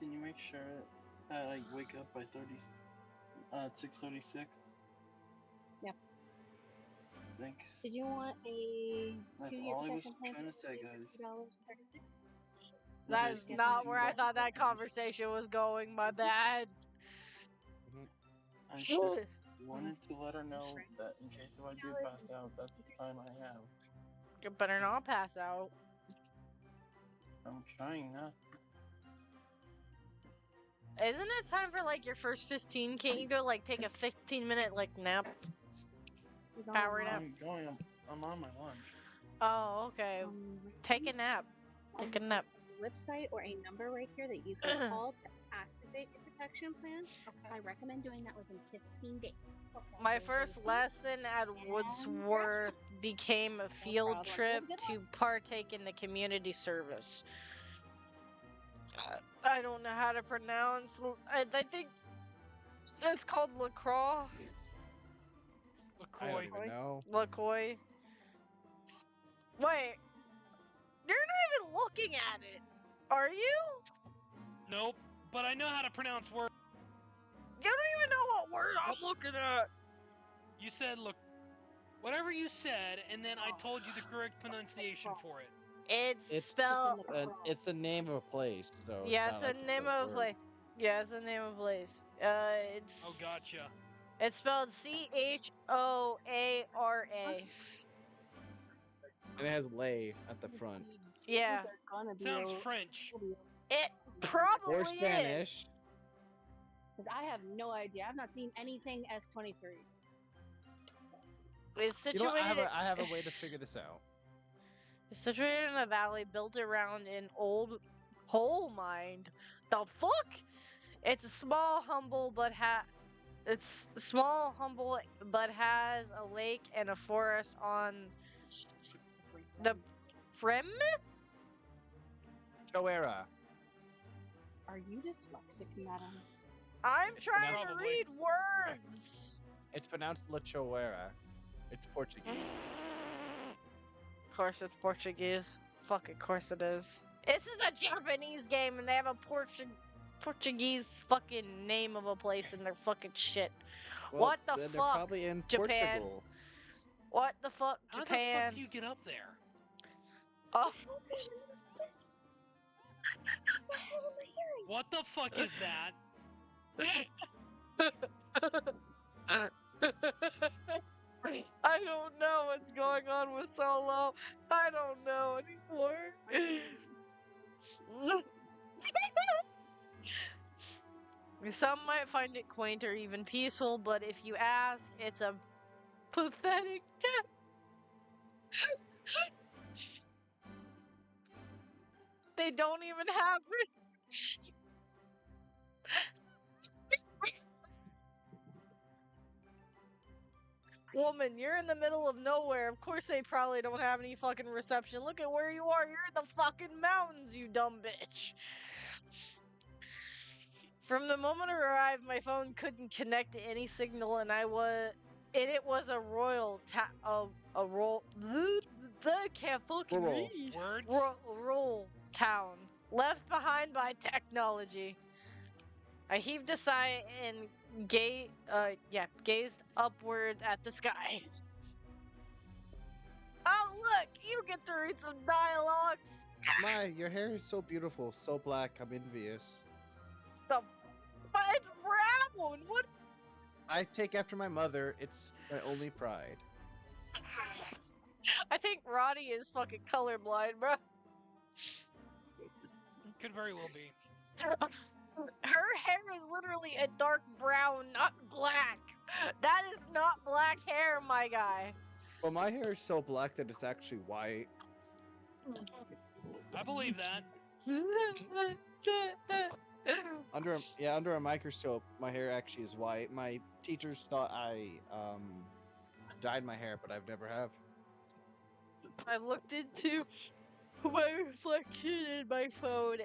can you make sure that I wake up by 6:36? Yep. Thanks. Did you want a That's 2-year all I was protection plan trying for to say, guys. $2.36? That is not where I thought that conversation was going. My bad. I just wanted to let her know that in case if I do pass out, that's the time I have. You better not pass out. I'm trying not. Isn't it time for like your first 15? Can't you go like take a 15-minute like nap? Power nap? I'm on my lunch. Oh, okay. Take a nap. Take a nap. A website or a number right here that you can call to activate your protection plan. I recommend doing that within 15 days. My first lesson at Woodsworth became a field trip to partake in the community service. I don't know how to pronounce. I think it's called LaCroix. I don't even know. LaCroix. Wait, you're not even looking at it, are you? Nope, but I know how to pronounce words. You don't even know what word I'm looking at. You said, look, whatever you said, and then I told you the correct pronunciation for it. It's spelled. It's the name of a place, so Yeah, it's it's not the like name of a place. Yeah, it's the name of a place. It's. Oh, gotcha. It's spelled CHOARA. And it has lay at the front. Yeah. Sounds French. It probably Or Spanish. Because I have no idea. I've not seen anything S23. It's situated. You know, I have a way to figure this out. It's situated in a valley built around an old coal mine. The fuck? It's a small, humble, but has a lake and a forest on the Frem? Choera. Are you dyslexic, madam? I'm trying to read words. It's pronounced La Choera. It's Portuguese. Of course it's Portuguese. Fucking course it is. This is a Japanese game and they have a Portuguese fucking name of a place in their fucking shit. Well, what the then fuck? They're probably in Japan. Portugal. What the fuck, How Japan? the fuck do you get up there? Oh. What the fuck is that? I don't know what's going on with Solo. I don't know anymore. Some might find it quaint or even peaceful, but if you ask, it's a pathetic death. They don't even have Woman, you're in the middle of nowhere. Of course they probably don't have any fucking reception. Look at where you are. You're in the fucking mountains, you dumb bitch. From the moment I arrived, my phone couldn't connect to any signal, and it was a I can't fucking read. Words? Rural town, left behind by technology. I heaved a sigh and gazed upward at the sky. Oh look, you get to read some dialogue. My, your hair is so beautiful, so black. I'm envious. But it's brown. What? I take after my mother. It's my only pride. I think Roddy is fucking colorblind, bro. Could very well be. Her hair is literally a dark brown, not black. That is not black hair, my guy. Well, my hair is so black that it's actually white. I believe that. Under a microscope, my hair actually is white. My teachers thought I dyed my hair, but I've never have. I looked into my reflection in my phone,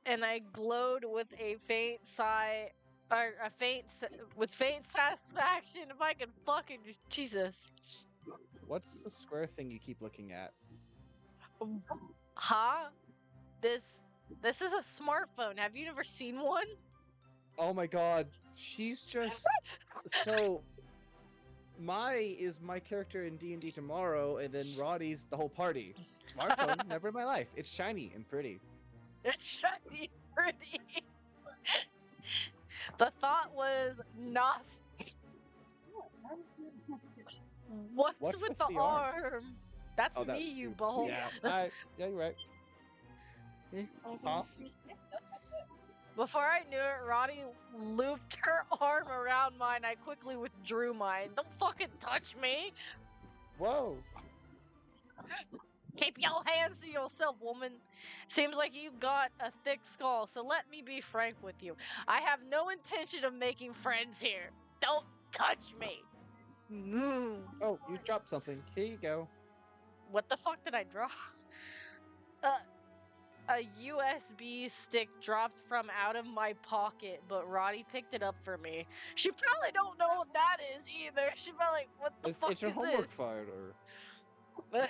and I glowed with a faint sigh, or with faint satisfaction. If I could fucking Jesus. What's the square thing you keep looking at? Huh? This This is a smartphone. Have you never seen one? Oh my god. She's just so Mai is my character in D&D tomorrow, and then Roddy's the whole party. Smartphone, never in my life. It's shiny and pretty. It's shiny pretty. The thought was not. What's with the arm? That's Oh, me, you behold. Yeah, yeah, you're right. Huh? Before I knew it, Roddy looped her arm around mine. I quickly withdrew mine. Don't fucking touch me. Whoa. Keep your hands to yourself, woman. Seems like you've got a thick skull, so let me be frank with you. I have no intention of making friends here. Don't touch me. Oh, you dropped something. Here you go. What the fuck did I drop? A USB stick dropped from out of my pocket, but Roddy picked it up for me. She probably don't know what that is either. She probably like, what the fuck It's your is homework this? file, or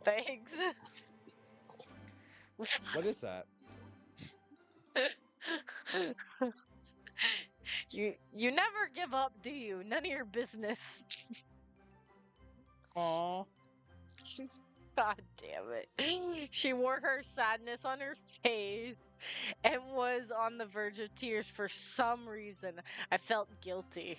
Thanks. what is that? You never give up, do you? None of your business. Aw. God damn it. She wore her sadness on her face and was on the verge of tears for some reason. I felt guilty.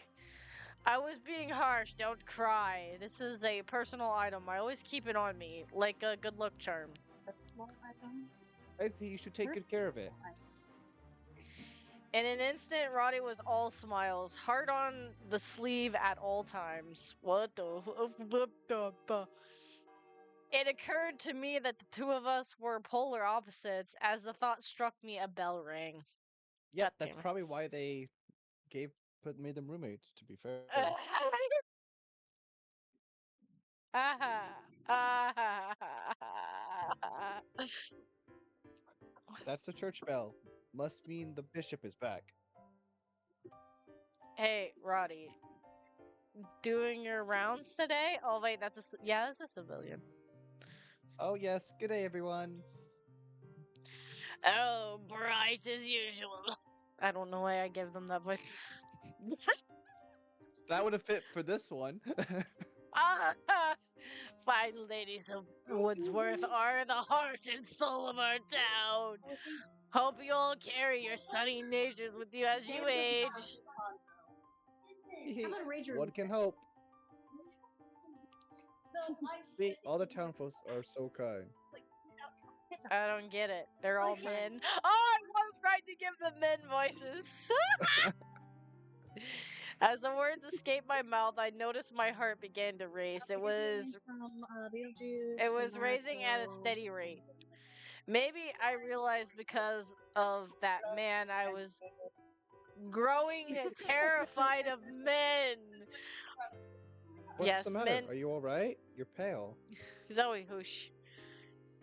I was being harsh, don't cry. This is a personal item. I always keep it on me, like a good luck charm. I think you should take good care of it. In an instant, Roddy was all smiles, heart on the sleeve at all times. What the? It occurred to me that the two of us were polar opposites. As the thought struck me, a bell rang. Yep, that's probably why they made them roommates, to be fair. That's the church bell. Must mean the bishop is back. Hey, Roddy. Doing your rounds today? Oh wait, that's a civilian. Oh yes, good day everyone. Oh, bright as usual. I don't know why I gave them that voice. That would have fit for this one. Fine ladies of Woodsworth are the heart and soul of our town. Hope you all carry your sunny natures with you as you age. One can hope. See, all the town folks are so kind. I don't get it. They're all men. Oh, I was trying to give them men voices. As the words escaped my mouth, I noticed my heart began to race. It was raising at a steady rate. Maybe I realized because of that man I was growing terrified of men. What's the matter? Are you alright? You're pale. Zoe, whoosh.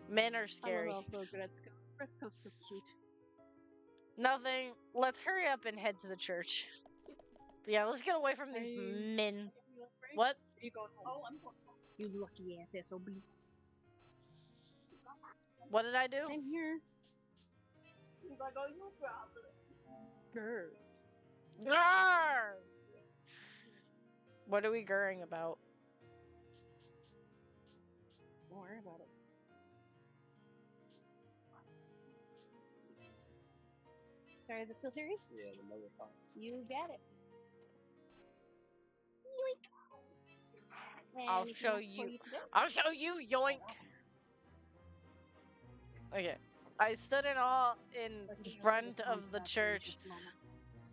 Men are scary. I'm also good at school. Fresco's so cute. Nothing. Let's hurry up and head to the church. Yeah, let's get away from these men. What? Are you going home? Oh, I'm going home. You lucky ass SOB. What did I do? Same here. Seems like all your problem. Grr. Grr! What are we grrring about? Don't worry about it. Sorry, this still serious? Yeah, the mother fine. You get it. Yoink. I'll show you. I'll show you, yoink. Okay. I stood in awe in front of the church,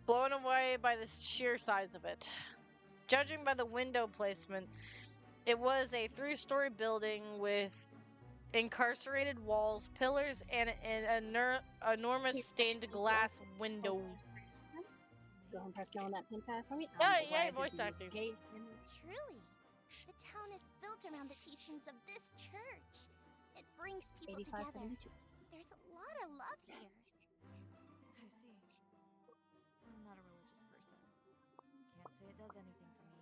blown away by the sheer size of it. Judging by the window placement, it was a 3-story building with incarcerated walls, pillars, and an enormous stained glass window. Go and press no on that pin pad for me. Yeah, voice acting. Truly, the town is built around the teachings of this church. It brings people together. 8572. There's a lot of love here. I see. I'm not a religious person. Can't say it does anything for me.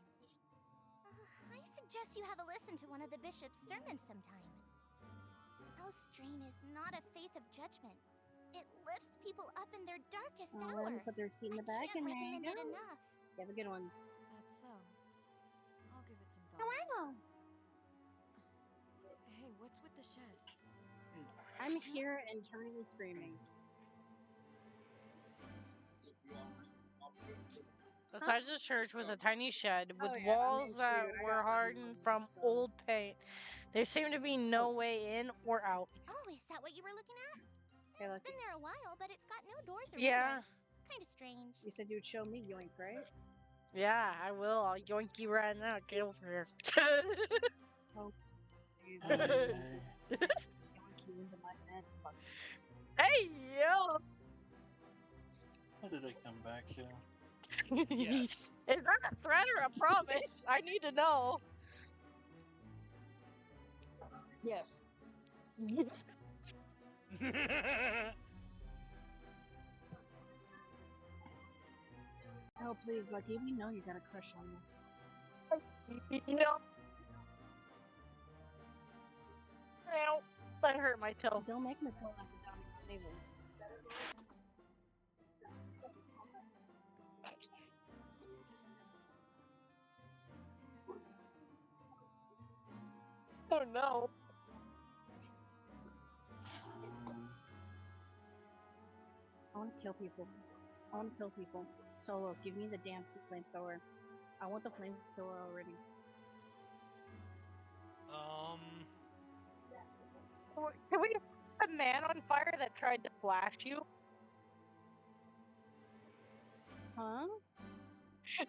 I suggest you have a listen to one of the bishop's sermons sometime. Elstrain is not a faith of judgment, people up in their darkest Let hour. them put their seat in the I bag can't and there you recommend it go. enough. You have a good one. That's so. I'll give it some Oh, thought. I know. Hey, what's with the shed? I'm here internally screaming. Besides the church was a tiny shed with Oh, yeah, walls I'm that sure I were got hardened mine. from old paint. There seemed to be no way in or out. Oh, is that what you were looking at? Hey, It's Lucky. been there a while, but it's got no doors or Yeah. windows. Kind of strange. You said you'd show me Yoink, right? Yeah, I will. I'll yoink you right now. Get over here. Please, Ay, yoink you into my head. Fuck. Hey, yo! what did I come back to? Yes. Is that a threat or a promise? I need to know. Yes. Oh, please, Lucky, we know you got a crush on this. No. Ow. That hurt my toe. Don't make me feel like a dummy neighbors. Oh no. I want to kill people. I want to kill people. Solo, give me the damn flamethrower. I want the flamethrower already. Can we get the man on fire that tried to flash you? Huh?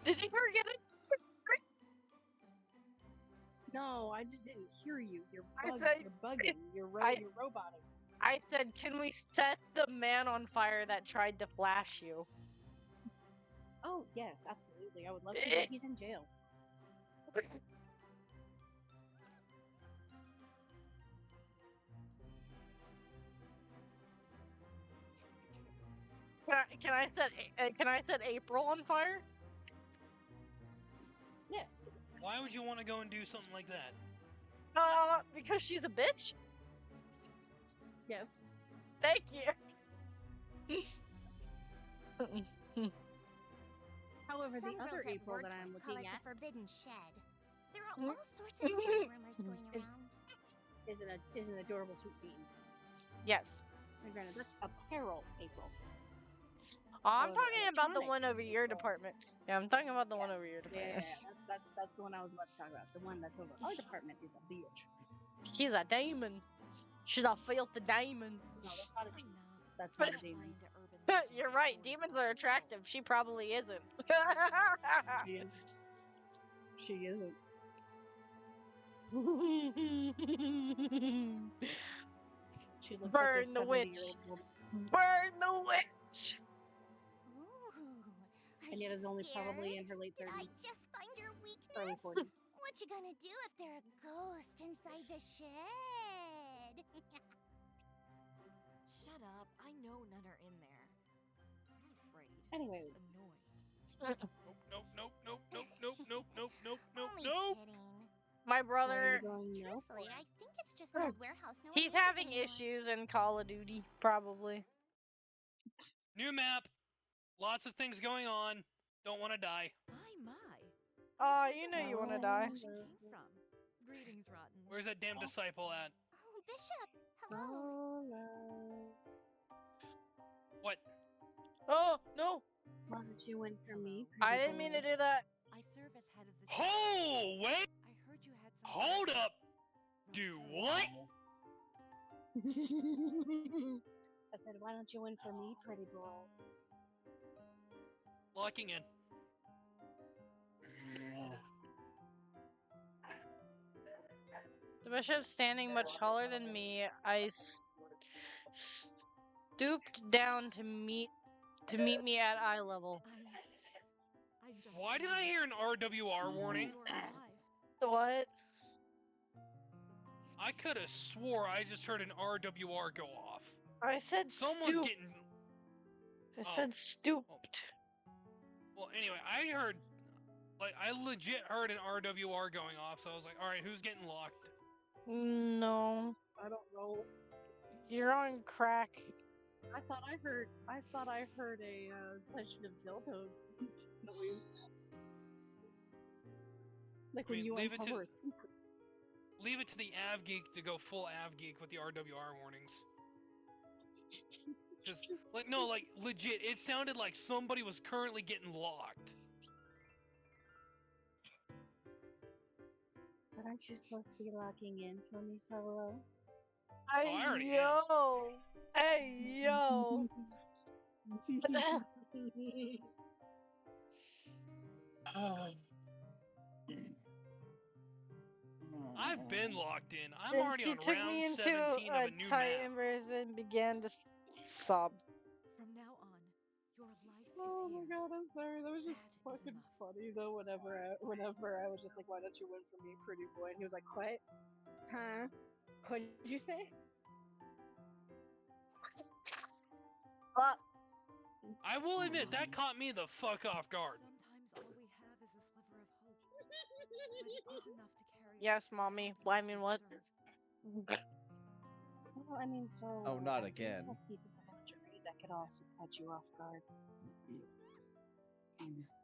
Did you forget it? No, I just didn't hear you. You're bugging. You're roboting. I said, can we set the man on fire that tried to flash you? Oh, yes, absolutely. I would love to, but he's in jail. Can I set April on fire? Yes. Why would you want to go and do something like that? Because she's a bitch? Yes. Thank you. However, Some the other girls at April that I'm Wordsworth call looking it at the Forbidden Shed. There are all sorts of scary rumors going around. is an adorable sweet bean. Yes. And granted, that's apparel April. I'm However, talking about the one over electronics your April. department. Yeah, I'm talking about the one over your Yeah, department. that's the one I was about to talk about. The one that's over our department is a bitch. She's a demon. She's a filthy demon. No, that's not a demon. Enough. That's I'm not a not demon. buying into urban legends You're or right. stories Demons about are the attractive. occult. She probably isn't. She isn't. She isn't. She looks like a Burn the 70-year-old witch. woman. Burn the witch. Ooh, And yet are is you only scared? probably in her late Did I 30s, just find your early weakness? 40s. What you gonna do if there are ghosts inside the shed? Shut up. I know none are in there. I'm not afraid. Anyways. Just annoyed. Nope, nope, nope, nope, nope, nope, nope, nope, nope, Only nope. kidding. My What are brother, you going no Truthfully, for? I think it's just an old warehouse no one he's uses having anymore. issues in Call of Duty, probably. New map. Lots of things going on. Don't want to die. My. Oh, I just you wondered know you where wanna that die. potion came from. Greetings, Rotten. Where's that damn disciple at? Oh, Bishop! Hello! Solo. What? Oh, no. Why don't you win for me? Hello. I pretty didn't mean to boy? do that. I serve as head of the Oh, wait! I heard you had some. Hold up! Do what? I said, why don't you win for me, pretty boy? Locking in. The bishop's standing much taller than me. I stooped down to meet me at eye level. I'm just. Why did I hear an RWR warning? You're alive. What? I could have swore I just heard an RWR go off. I said Someone's stooped. getting... I said stooped. Well, anyway, I heard... Like, I legit heard an RWR going off, so I was like, alright, who's getting locked? No. I don't know. You're on crack. I thought I heard a Legend of Zelda noise. Like when you uncover a secret. Leave it to the Av Geek to go full Av Geek with the RWR warnings. Just like no, like legit. It sounded like somebody was currently getting locked. But aren't you supposed to be locking in for me, Solo? I already yo. Hey, yo. I've been locked in. I'm Then already she on took round me into 17 of a a new tight map. embrace and began to sob. From now on, your life Oh is my here. god, I'm sorry. That was just That is fucking enough. funny though. Whenever I was just like, "Why don't you win for me, pretty boy?" And he was like, "What? Huh? What'd you say?" But I will admit that caught me the fuck off guard. Sometimes all we have is a sliver of hope. But it is enough to carry us yes, to the mommy. happiness Why we mean what? deserve. Well, I mean, so. Oh, not I do again. have pieces of lingerie that could also catch you off guard.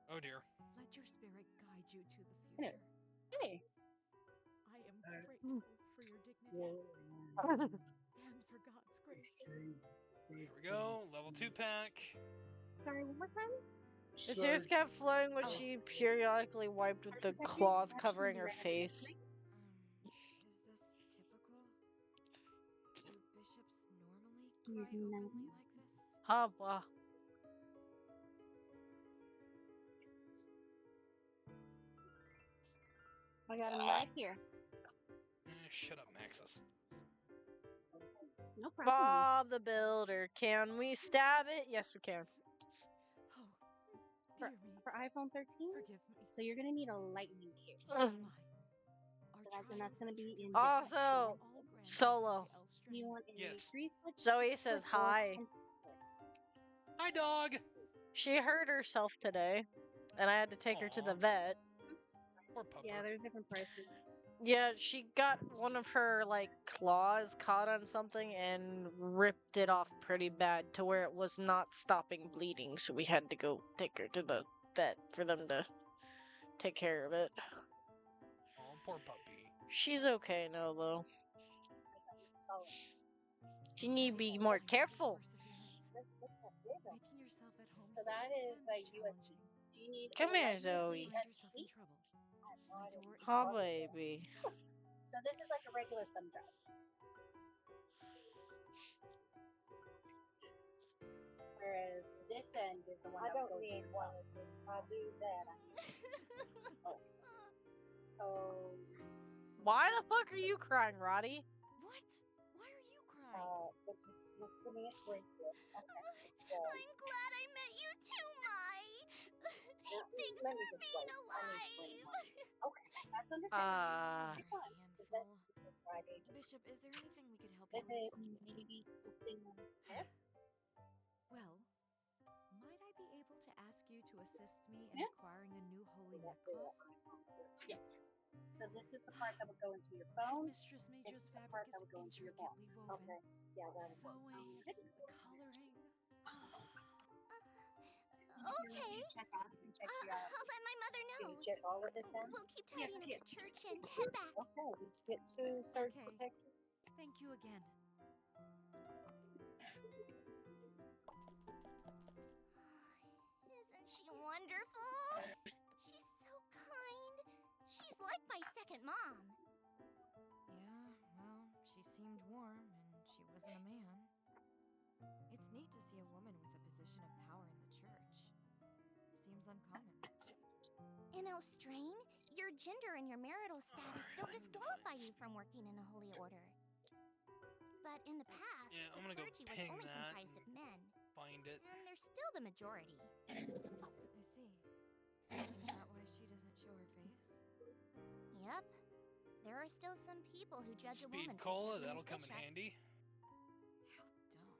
Oh dear. Let your spirit guide you to the future. Anyways, hey. I am grateful for your dignity and for God's grace. Here we go. Level 2 pack. Sorry, one more time. The tears kept flowing when she periodically wiped with the cloth covering her face. Is this typical? Do bishops normally Excuse cry me, ma'am. openly like this? Oh, wow. I got him right here. Shut up, Maxis. No problem. Bob the Builder. Can we stab it? Yes, we can. Oh, dear me. For iPhone 13, Forgive me. so you're gonna need a lightning cube. My. Our And that's gonna be in Also, this section. all granted Solo. by Elstrin. You want a Yes. 3-foot. Zoe says hi. Hi, dog. She hurt herself today, and I had to take her to the Aw. vet. Poor pupper. Yeah, there's different prices. Yeah, she got one of her, like, claws caught on something and ripped it off pretty bad to where it was not stopping bleeding, so we had to go take her to the vet for them to take care of it. Oh, poor puppy. She's okay now, though. Solid. She need to be more careful. Perseverance. Making yourself at home. So that is can a be USB. challenging. Do you need Come a here, lightning Zoe. key? Find yourself in trouble. My door is Oh, open. baby. So this is like a regular thumb drive. Whereas this end is the one that goes in your phone. I do that. So, Why the fuck are you crying, Roddy? What? Why are you crying? just give me a break. Okay, so. I'm glad I met you too, Mai. Thanks let me for just being wait. I need to alive. Okay, that's understandable. A Fine, 'cause handful. that's Friday. Bishop, is there anything we could help you If it with? maybe something like this. Well, might I be able to ask you to assist me in Yeah. acquiring a new holy neckcloth? Yes. So this is the part that would go into your That phone. Mistress This Mage's is the fabric part is that would go into your wall. intricately woven. Okay. Yeah, that would work. Sewing, coloring. Okay. Check out. You check I'll let my mother Can you know. check all of this out? We'll keep Yes, tidying up yes. the church and head back. Okay. We get to surge Okay. protection. Thank you again. Isn't she wonderful? She's so kind. She's like my second mom. Yeah, well, she seemed warm and she wasn't a man. It's neat to see a woman with a position of power in the church. Seems uncommon. In Elstrain, your gender and your marital status don't disqualify you from working in a holy order. But in the past, Yeah, I'm the gonna go clergy was ping only that comprised of men, Find it. and they're still the majority. I see. Is that why she doesn't show her face? Yep. There are still some people who judge a Speed woman for cola, serving that'll as come in bishop. handy. How dumb.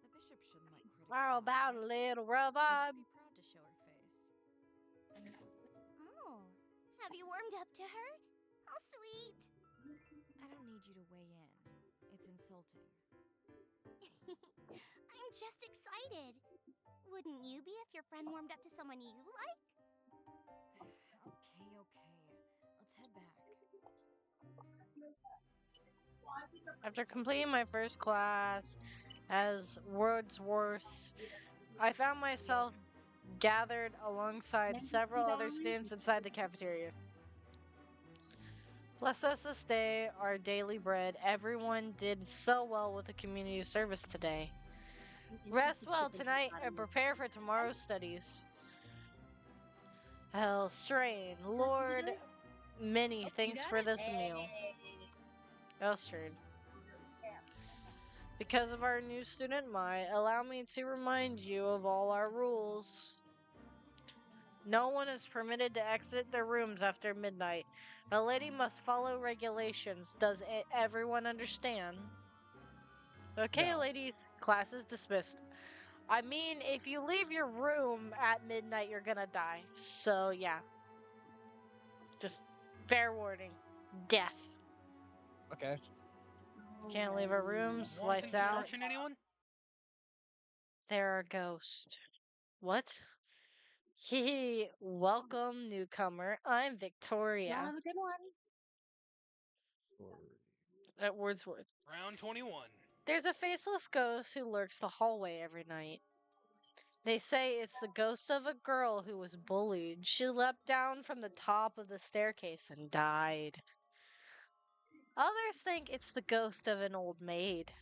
The bishop shouldn't let critics. How about a little rub She on? should be proud to show her face. Oh, have you warmed up to her? How sweet. I don't need you to weigh in. It's insulting. I'm just excited. Wouldn't you be if your friend warmed up to someone you like? Okay, okay. Let's head back. After completing my first class as Wordsworth, I found myself gathered alongside several other students inside the cafeteria. Bless us this day, our daily bread. Everyone did so well with the community service today. Rest well tonight and prepare for tomorrow's studies. Hell, strain. Lord, many thanks for this meal. Elstrade. Because of our new student, allow me to remind you of all our rules. No one is permitted to exit their rooms after midnight. A lady must follow regulations. Does everyone understand? Okay, No. ladies, class is dismissed. I mean, if you leave your room at midnight, you're gonna die. So, yeah. Just fair warning. Death. Okay. Can't leave our rooms. Wanting Lights out. destruction, anyone? There are ghosts. What? Hee welcome, newcomer. I'm Y'all Victoria. have a good one. At Wordsworth. Round 21. There's a faceless ghost who lurks the hallway every night. They say it's the ghost of a girl who was bullied. She leapt down from the top of the staircase and died. Others think it's the ghost of an old maid.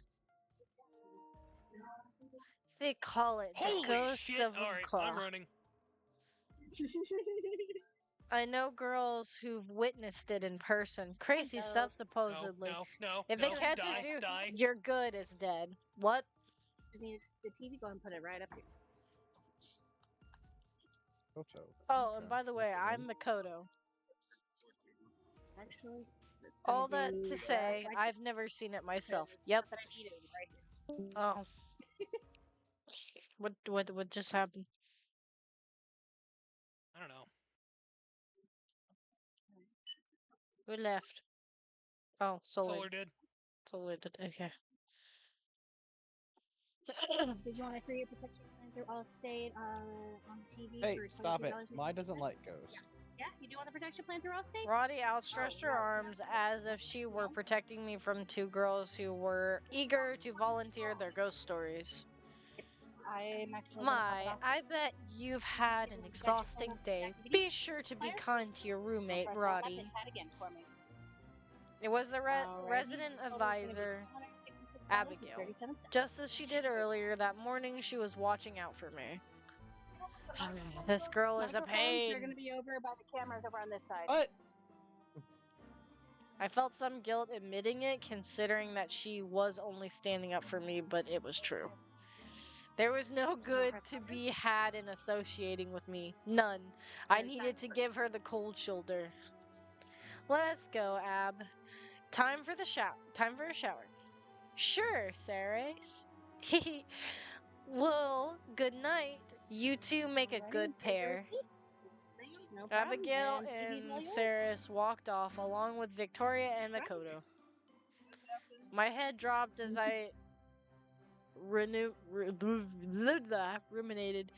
They call it the Holy ghost shit! of a Alright, claw. I'm running. I know girls who've witnessed it in person. Crazy stuff, supposedly. No, If no, it catches die, you, die. you're good as dead. What? Just need the TV. Go and put it right up here. Koto. Oh, Okay. and by the way, I'm Makoto. Actually, it's gonna All that be to right say, here, I've never seen it myself. because Yep. stuff that I'm eating right here. Oh. What just happened? I don't know. Who left? Oh, Solar did. Solar did. Okay. Did you want to create protection plan through Allstate on the TV Hey, for stop it. $22? Mine doesn't like ghosts. Yeah, you do want the protection plan through Allstate? Roddy outstretched her arms as if she were protecting me from two girls who were eager to volunteer their ghost stories. I'm actually gonna pop it off. I bet you've had an exhausting day. Be sure to be kind to your roommate, Press hold up Roddy. and pat again for me. It was the Alrighty, resident the total is gonna be advisor, Abigail. $266.37. Just as she did earlier that morning, she was watching out for me. This girl is a Microphones, they're pain. gonna be over by the cameras over on this side. What? I felt some guilt admitting it, considering that she was only standing up for me, but it was true. There was no good to be had in associating with me. None. I needed to give her the cold shoulder. Let's go, Ab. Time for a shower. Sure, Ceres. Well, good night. You two make a good pair. No problem. Abigail TV's all and yours. Ceres walked off along with Victoria and Makoto. My head dropped as I ruminated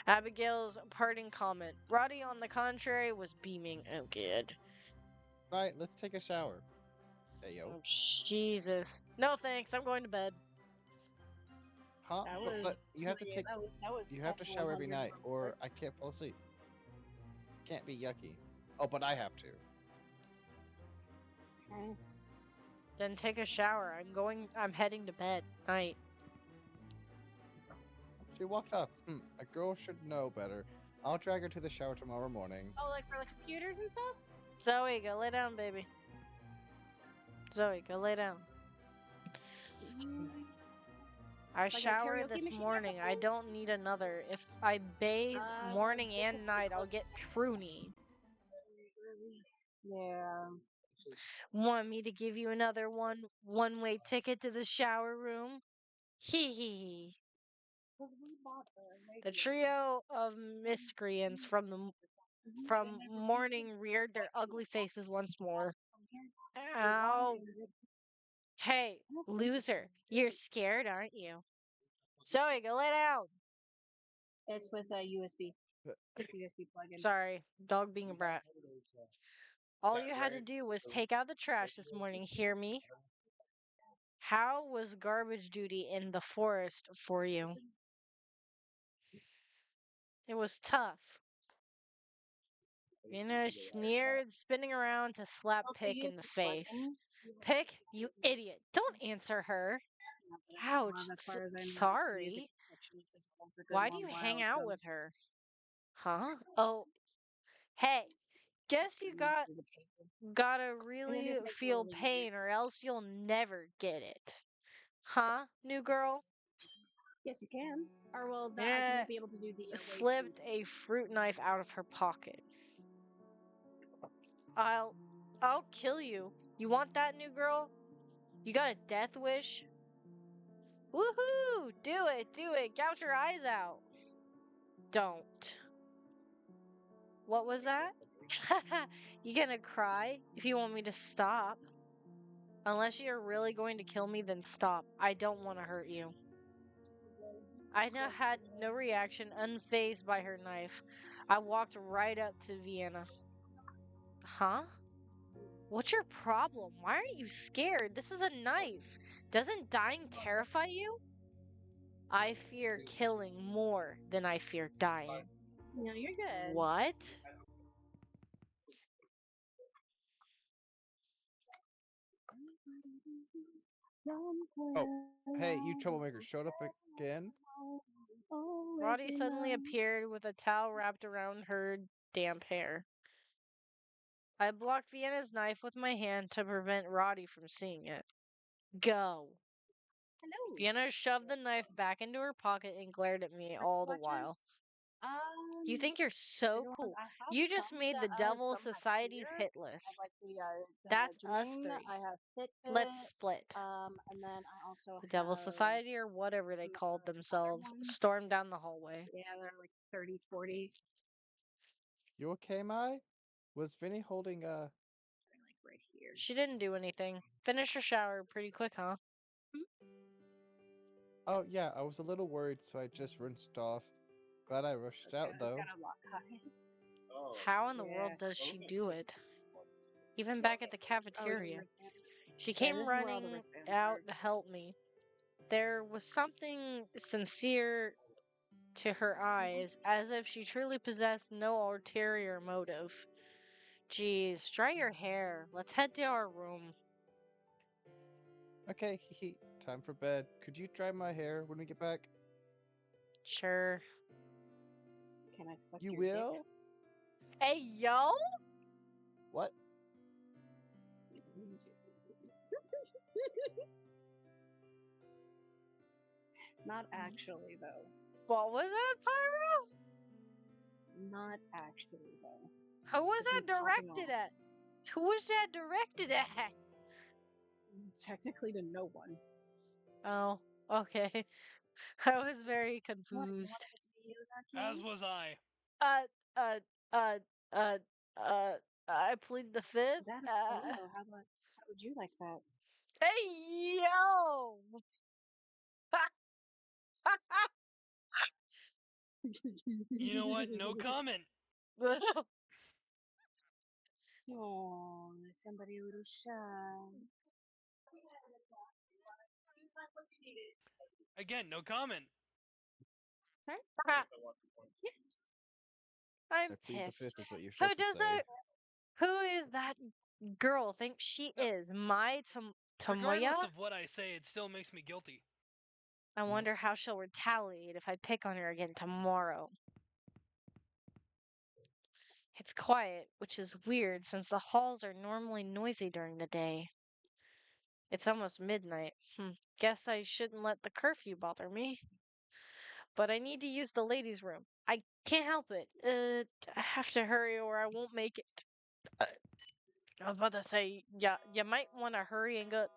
Abigail's parting comment. Roddy, on the contrary, was beaming. Oh, good. Right, let's take a shower. Hey, yo. Oh, Jesus. No thanks, I'm going to bed. Huh? But you have to take. That was You have to shower every night, or I can't fall asleep. Can't be yucky. Oh, but I have to. Okay. Then take a shower. I'm heading to bed. Night. She walked up. A girl should know better. I'll drag her to the shower tomorrow morning. Oh, like for the computers and stuff? Zoe, go lay down, baby. Zoe, go lay down. I showered this morning. I don't need another. If I bathe morning and night, I'll get pruny. Yeah. Want me to give you another one-way ticket to the shower room? Hee hee hee. The trio of miscreants from morning reared their ugly faces once more. Ow. Hey, loser, you're scared, aren't you? Zoe, go lay down. It's with a USB. It's a USB plug-in. Sorry, dog being a brat. All you had to do was take out the trash this morning, hear me? How was garbage duty in the forest for you? It was tough. Vienna sneered, spinning around to slap Pick in the face. Pick, you idiot. Don't answer her. Ouch. As far as I know, music Sorry. protection is a good Why do long you while hang out ago. with her? Huh? Oh, hey. Guess you gotta really just makes it a feel little easier. pain or else you'll never get it. Huh, new girl? Yes, you can. Or well, I Yeah, won't be able to do the slipped a fruit knife out of her pocket. I'll kill you. You want that, new girl? You got a death wish? Woohoo! Do it. Gouge your eyes out. Don't. What was that? You gonna cry if you want me to stop? Unless you're really going to kill me, then stop. I don't want to hurt you. I had no reaction, unfazed by her knife. I walked right up to Vienna. Huh? What's your problem? Why aren't you scared? This is a knife. Doesn't dying terrify you? I fear killing more than I fear dying. No, you're good. What? Oh, hey, you troublemakers showed up again? Roddy suddenly appeared with a towel wrapped around her damp hair. I blocked Vienna's knife with my hand to prevent Roddy from seeing it. Go. Hello. Vienna shoved the knife back into her pocket and glared at me all the while. You think you're so cool. You just made the Devil Society's hit list. That's us three. I have Fitbit. Let's split. And then I also The Devil have, Society, or whatever they called themselves, stormed down the hallway. yeah, they're like 30, 40. You okay, Mai? Was Vinny holding They're like right here. She didn't do anything. Finished her shower pretty quick, huh? Oh, yeah, I was a little worried, so I just rinsed off. Glad I rushed out, It's though. got a lock high. How in the world does she do it? Even back at the cafeteria. She came running out to help me. There was something sincere to her eyes, as if she truly possessed no ulterior motive. Geez, dry your hair. Let's head to our room. Okay, time for bed. Could you dry my hair when we get back? Sure. Can I suck You your will? Hey, yo! What? dick? Not actually, though. What was that, Pyro? Not actually, though. Who was Just me that popping directed off. at? Who was that directed at? Technically to no one. Oh, okay. I was very confused. As was I. Uh, uh, uh, uh, I plead the fifth. That photo, how would you like that? Hey, yo! You know what? No comment. Oh, somebody a little shy. Again, no comment. I'm I plead the pissed. fifth is what you're Who supposed to does say. that? Who is that girl think she is? My Tomoya? Regardless of what I say, it still makes me guilty. I wonder how she'll retaliate if I pick on her again tomorrow. It's quiet, which is weird since the halls are normally noisy during the day. It's almost midnight. Guess I shouldn't let the curfew bother me. But I need to use the ladies' room. I can't help it. I have to hurry or I won't make it. I was about to say, yeah, you might want to hurry and go.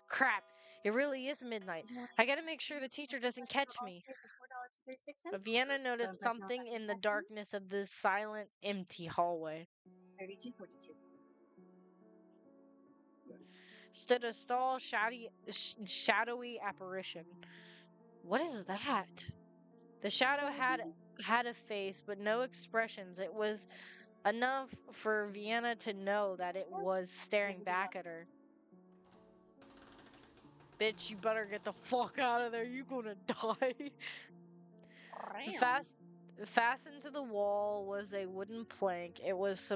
Crap, it really is midnight. I gotta make sure the teacher doesn't catch me. But Vienna noticed something in the darkness of this silent, empty hallway. 3242. stood a tall, shadowy apparition. What is that? The shadow had a face, but no expressions. It was enough for Vienna to know that it was staring back at her. Bitch, you better get the fuck out of there. You gonna die. Fastened to the wall was a wooden plank. It was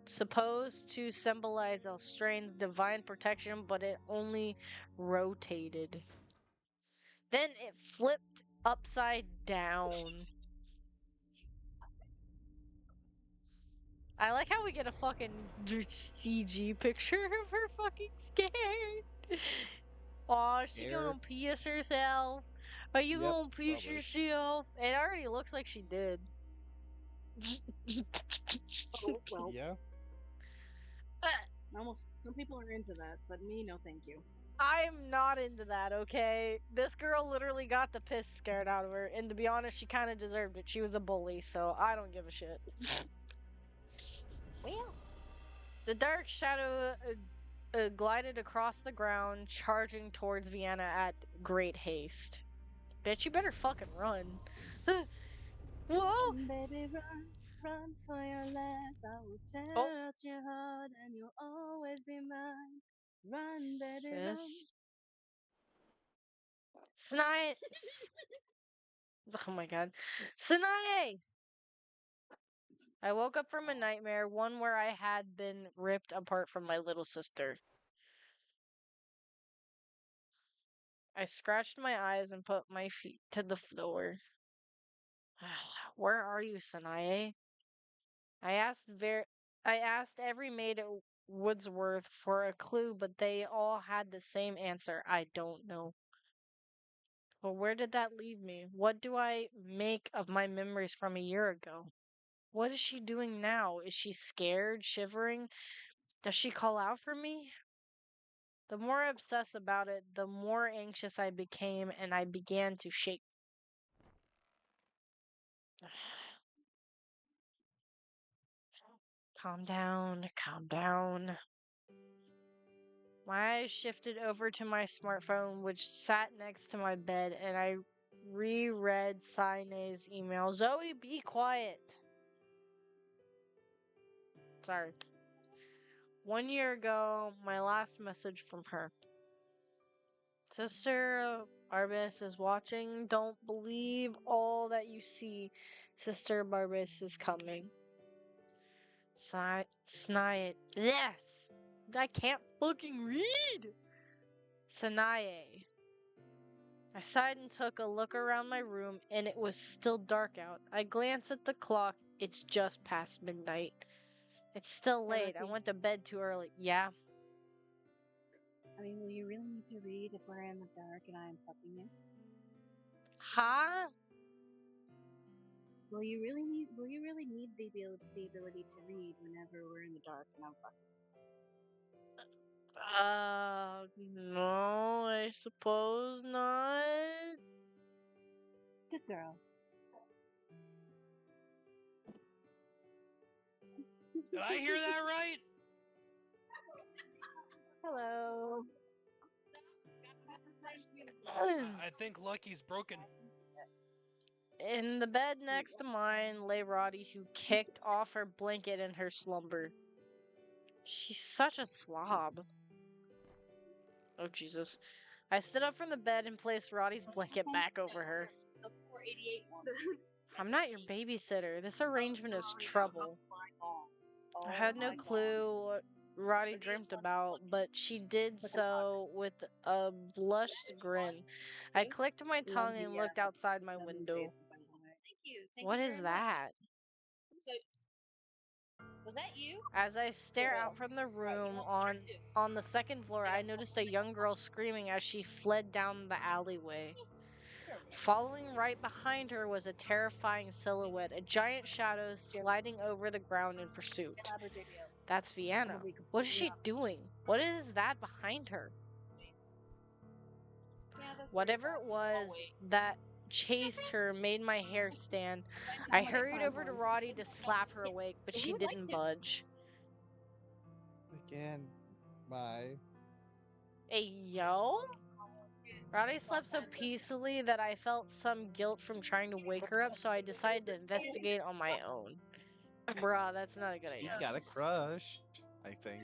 supposed to symbolize Elstraine's divine protection, but it only rotated. Then it flipped upside down. I like how we get a fucking CG picture of her fucking scared. Aw, is she gonna piss herself? Are you gonna piss yourself? It already looks like she did. Oh, well. Yeah. Almost. Some people are into that, but me, no thank you. I'm not into that, okay? This girl literally got the piss scared out of her, and to be honest, she kind of deserved it. She was a bully, so I don't give a shit. Well. The dark shadow glided across the ground, charging towards Vienna at great haste. Bitch, you better fucking run. Whoa! Baby, run, run for your life. I will tear out your heart, and you'll always be mine. Run, baby, run. Sanae! Oh my god. Sanae! I woke up from a nightmare, one where I had been ripped apart from my little sister. I scratched my eyes and put my feet to the floor. Where are you, Sanae? I asked every maid at Woodsworth for a clue, but they all had the same answer. I don't know. But where did that leave me? What do I make of my memories from a year ago? What is she doing now? Is she scared, shivering? Does she call out for me? The more I obsessed about it, the more anxious I became, and I began to shake. Calm down, calm down. My eyes shifted over to my smartphone, which sat next to my bed, and I reread Saine's email. Zoe, be quiet. Sorry. 1 year ago, my last message from her. Sister Barbas is watching. Don't believe all that you see. Sister Barbas is coming. Sanae. Yes! I can't fucking read! Sanae. I sighed and took a look around my room, and it was still dark out. I glanced at the clock. It's just past midnight. It's still late. I went to bed too early. Yeah? I mean, will you really need to read if we're in the dark and I'm fucking it? Huh? Will you really need the ability to read whenever we're in the dark and I'm fucking? No, I suppose not. Good girl. Did I hear that right? Hello. I think Lucky's broken. In the bed next to mine lay Roddy, who kicked off her blanket in her slumber. She's such a slob. Oh, Jesus. I stood up from the bed and placed Roddy's blanket back over her. I'm not your babysitter. This arrangement is trouble. I had no clue what Roddy dreamt about, but she did so with a blushed grin. I clicked my tongue and looked outside my window. What is that? Was that you? As I stare out from the room on the second floor, I noticed a young girl screaming as she fled down the alleyway. Following right behind her was a terrifying silhouette, a giant shadow sliding over the ground in pursuit. That's Vienna. What is she doing? What is that behind her? Whatever it was that chased her made my hair stand. I hurried over to Roddy to slap her awake, but she didn't budge. Again, bye. a yo? Roddy slept so peacefully that I felt some guilt from trying to wake her up, so I decided to investigate on my own. Bruh, that's not a good He's idea. got a crush, I think.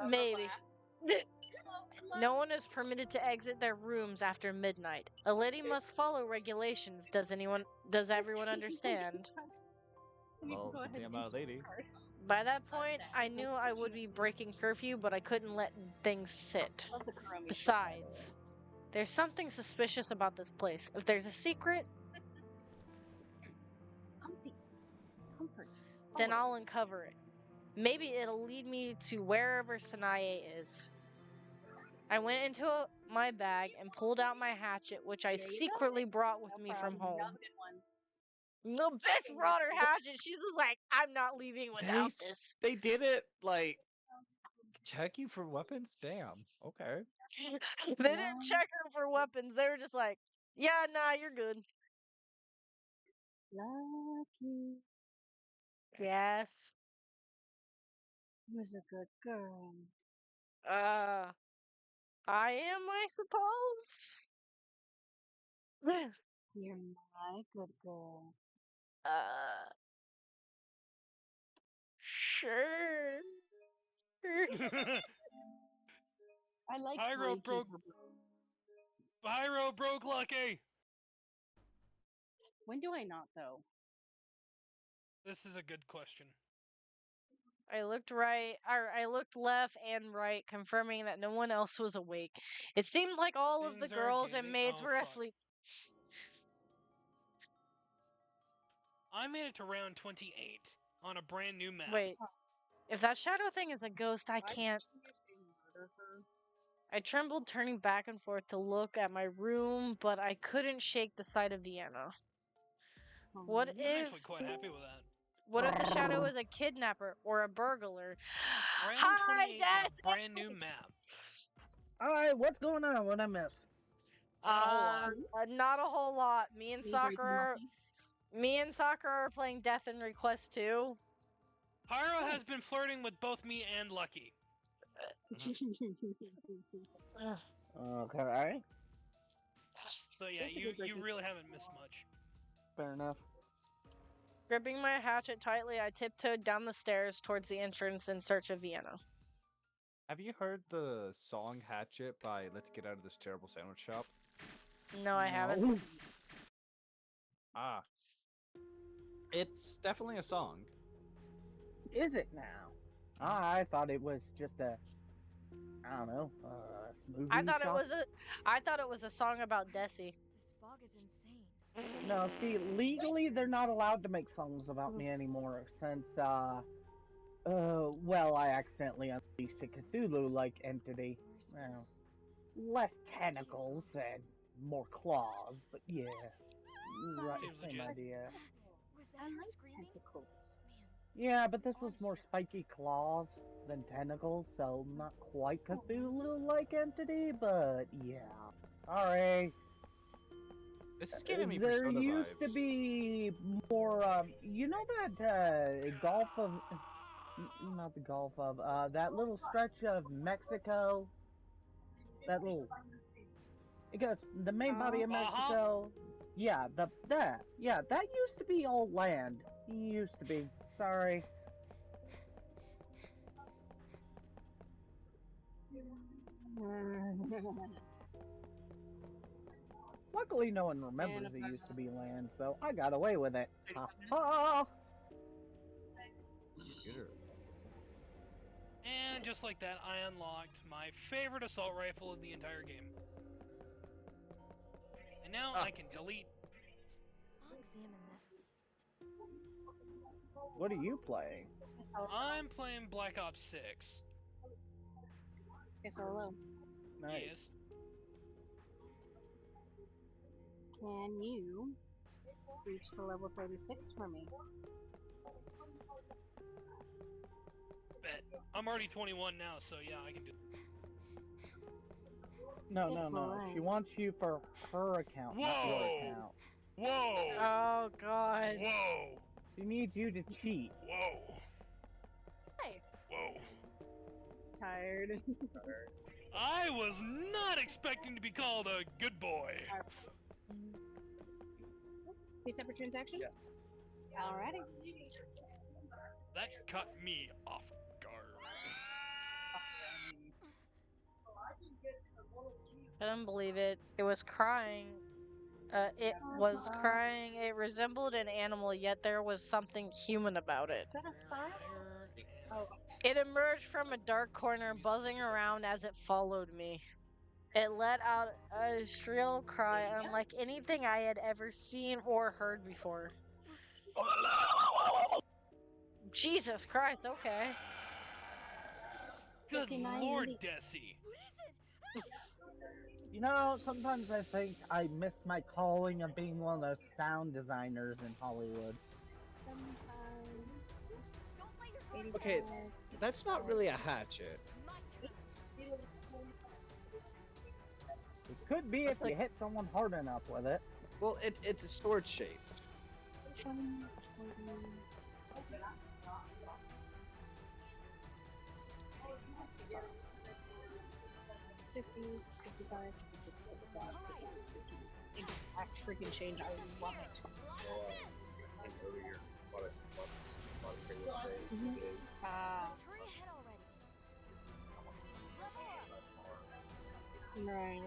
Maybe. No one is permitted to exit their rooms after midnight. A lady must follow regulations. Does everyone understand? Well, good thing I'm not a lady. By that point, I knew I would be breaking curfew, but I couldn't let things sit. Besides, there's something suspicious about this place. If there's a secret, then I'll uncover it. Maybe it'll lead me to wherever Sanae is. I went into my bag and pulled out my hatchet, which I secretly brought with me from home. The bitch brought her hatchet. She's just like, I'm not leaving without this. They did it, like, check you for weapons? Damn, okay. They didn't check her for weapons. They were just like, yeah, nah, you're good. Lucky Yes. was a good girl. I am, I suppose. You're my good girl. Sure. I like Pyro breaking broke. her- Pyro broke Lucky. When do I not though? This is a good question. I looked left and right, confirming that no one else was awake. It seemed like all of the Things are girls and getting- maids oh, were fuck. asleep. I made it to round 28 on a brand new map. Wait, if that shadow thing is a ghost, I can't. I trembled, turning back and forth to look at my room, but I couldn't shake the sight of Vienna. What I'm if actually quite happy with that. What if the shadow is a kidnapper or a burglar? Round Hi, 28 Dad! on a brand new map. Alright, what's going on? What I miss? Not a whole lot. Not a whole lot. Me and Sakura are playing Death and Request 2. Pyro has been flirting with both me and Lucky. Okay. So yeah, you really haven't missed much. Fair enough. Gripping my hatchet tightly, I tiptoed down the stairs towards the entrance in search of Vienna. Have you heard the song Hatchet by Let's Get Out of This Terrible Sandwich Shop? No, I haven't. Ah. It's definitely a song. Is it now? I thought it was just a, I don't know, smoothie I thought shop. it was a song about Desi. This fog is insane. No, see, legally they're not allowed to make songs about me anymore since, well, I accidentally unleashed a Cthulhu-like entity. Well, less tentacles and more claws, but yeah. Right, Seems same legit. idea. Was I that her like screaming? tentacles. Man, Yeah, but this was more spiky claws than tentacles, so not quite Cthulhu-like entity, but yeah. Sorry. This is giving me There Persona used vibes. to be more, you know that, Gulf of... Not the Gulf of, that little stretch of Mexico? That little... It goes, the main body of Mexico... Yeah, that used to be all land. Used to be. Sorry. Luckily, no one remembers it used to be land, so I got away with it. Ha ha! Computer. And just like that, I unlocked my favorite assault rifle of the entire game. And now I can delete. I'll examine this. What are you playing? I'm playing Black Ops 6. Okay, so hello. Nice. Yes. Can you reach to level 36 for me? Bet. I'm already 21 now, so yeah, I can do it. No. She wants you for her account, not your Whoa! account. Whoa! Oh god. Whoa! She needs you to cheat. Whoa! Hey. Whoa! Tired. I was not expecting to be called a good boy. Two separate transactions? Yeah. Alrighty. That caught me off guard. I don't believe it. It was crying. It was crying. It resembled an animal, yet there was something human about it. Is that a file? Iron and Oh. It emerged from a dark corner, buzzing around as it followed me. It let out a shrill cry unlike anything I had ever seen or heard before. Jesus Christ, okay. Good 59 Lord, Indy. Desi. You know, sometimes I think I missed my calling of being one of those sound designers in Hollywood. Okay, that's not really a hatchet. It could be if you hit someone hard enough with it. Well, it's a sword shape. 50, 55, 56, 57, 58. Exact freaking change. I love it. Earlier, bought a space. Mhm. Let's hurry ahead already. Right.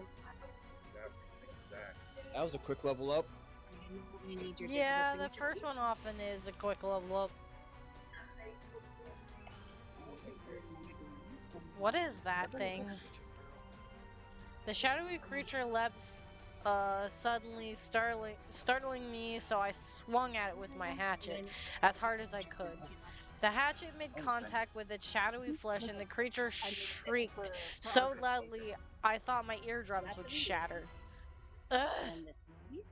That was a quick level up. You need your Yeah, digital the first signature, one often is a quick level up. What is that thing? The shadowy creature leapt, suddenly startling me, so I swung at it with my hatchet as hard as I could. The hatchet made contact with its shadowy flesh, and the creature shrieked so loudly I thought my eardrums would shatter. Ugh. And this is you.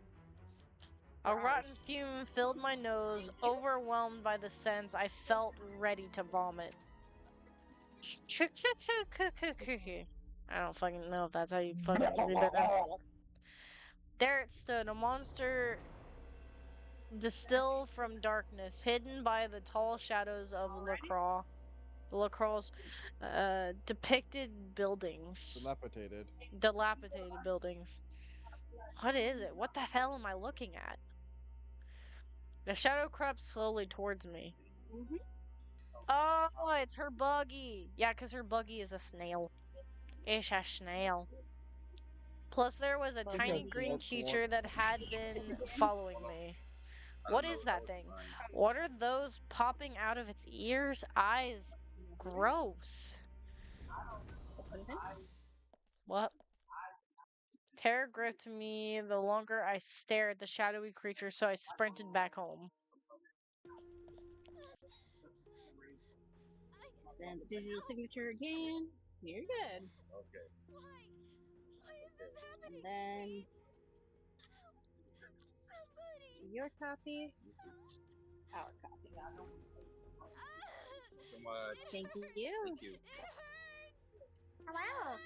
A rotten fume filled my nose. Overwhelmed by the sense, I felt ready to vomit. I don't fucking know if that's how you fucking read it. There it stood, a monster distilled from darkness, hidden by the tall shadows of Lacroix's depicted buildings. Dilapidated buildings. What is it? What the hell am I looking at? The shadow crept slowly towards me. Oh, it's her buggy. Yeah, because her buggy is a snail. It's a snail. Plus, there was a tiny green creature that had been following me. What is that thing? What are those popping out of its ears? Eyes? Gross. What? Terror gripped me the longer I stared at the shadowy creature, so I sprinted back home. Then the digital signature again. You're good. Okay. Why is this happening? And then Somebody. your copy, our copy. So much. Thank you. Thank you. It hurts. Hello. Ouch.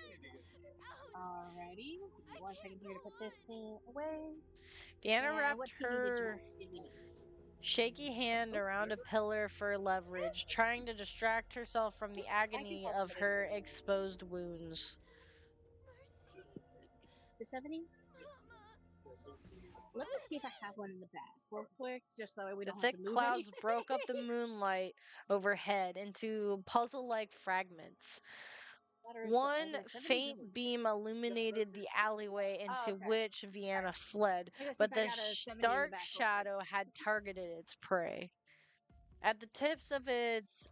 Alrighty. 1 second here to put this thing away. Deanna And wrapped what TV her did we need? shaky hand around a pillar for leverage, trying to distract herself from the agony of her exposed wounds. The 70? Let me see if I have one in the back real quick, just so we The don't have thick to move clouds anything. broke up the moonlight overhead into puzzle-like fragments. One faint beam illuminated the alleyway into which Vienna fled, but the dark shadow had targeted its prey. At the tips of its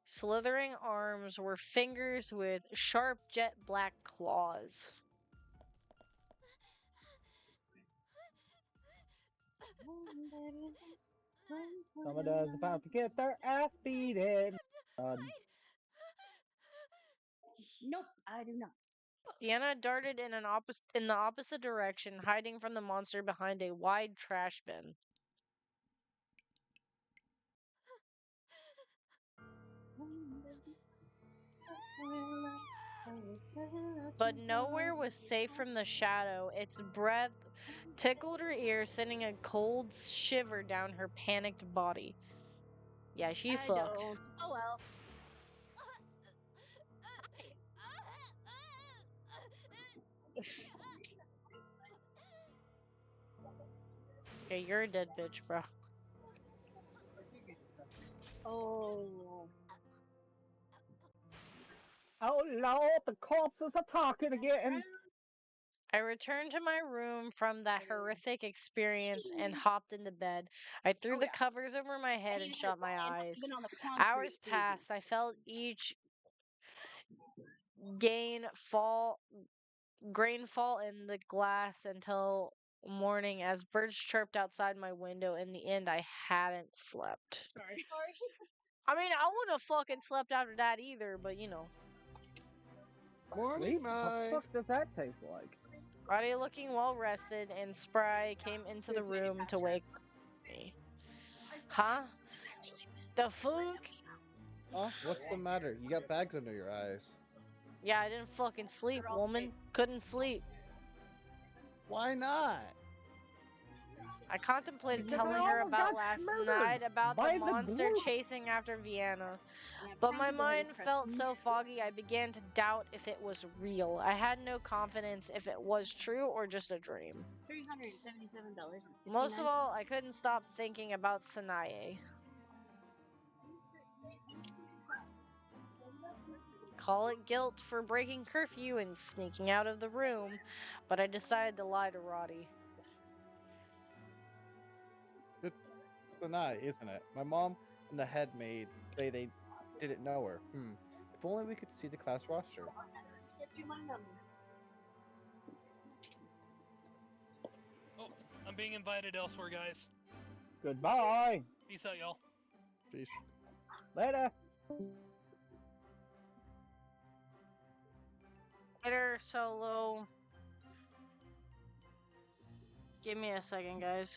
slithering arms were fingers with sharp jet black claws. Somebody's about to get their ass beaten. Nope, I do not. Vienna darted in the opposite direction, hiding from the monster behind a wide trash bin. But nowhere was safe from the shadow. Its breath tickled her ears, sending a cold shiver down her panicked body. Yeah, she fucked. Don't. Oh well. Okay, you're a dead bitch, bro. Oh. Oh Lord, the corpses are talking again. I returned to my room from that horrific experience and hopped into bed. I threw the covers over my head and shut my eyes. Hours passed. I felt each grain fall in the glass until morning as birds chirped outside my window. In the end, I hadn't slept. Sorry. I mean, I wouldn't have fucking slept after that either, but you know. Morning, Sleep? What the my. fuck does that taste like? Roddy, looking well rested, and Spry came into the room to wake me. Huh? The fuck? Huh? What's the matter? You got bags under your eyes. Yeah, I didn't fucking sleep, woman. Couldn't sleep. Why not? I contemplated Because I telling her almost about got last murdered night about the by the monster group. chasing after Vienna. But my mind felt so foggy I began to doubt if it was real. I had no confidence if it was true or just a dream. $377.59. Most of all, I couldn't stop thinking about Sanae. Call it guilt for breaking curfew and sneaking out of the room, but I decided to lie to Roddy. It's Sanai, isn't it? My mom and the head maids say they didn't know her. If only we could see the class roster. Oh, I'm being invited elsewhere, guys. Goodbye. Peace out, y'all. Peace. Later. Later, Solo. Give me a second, guys.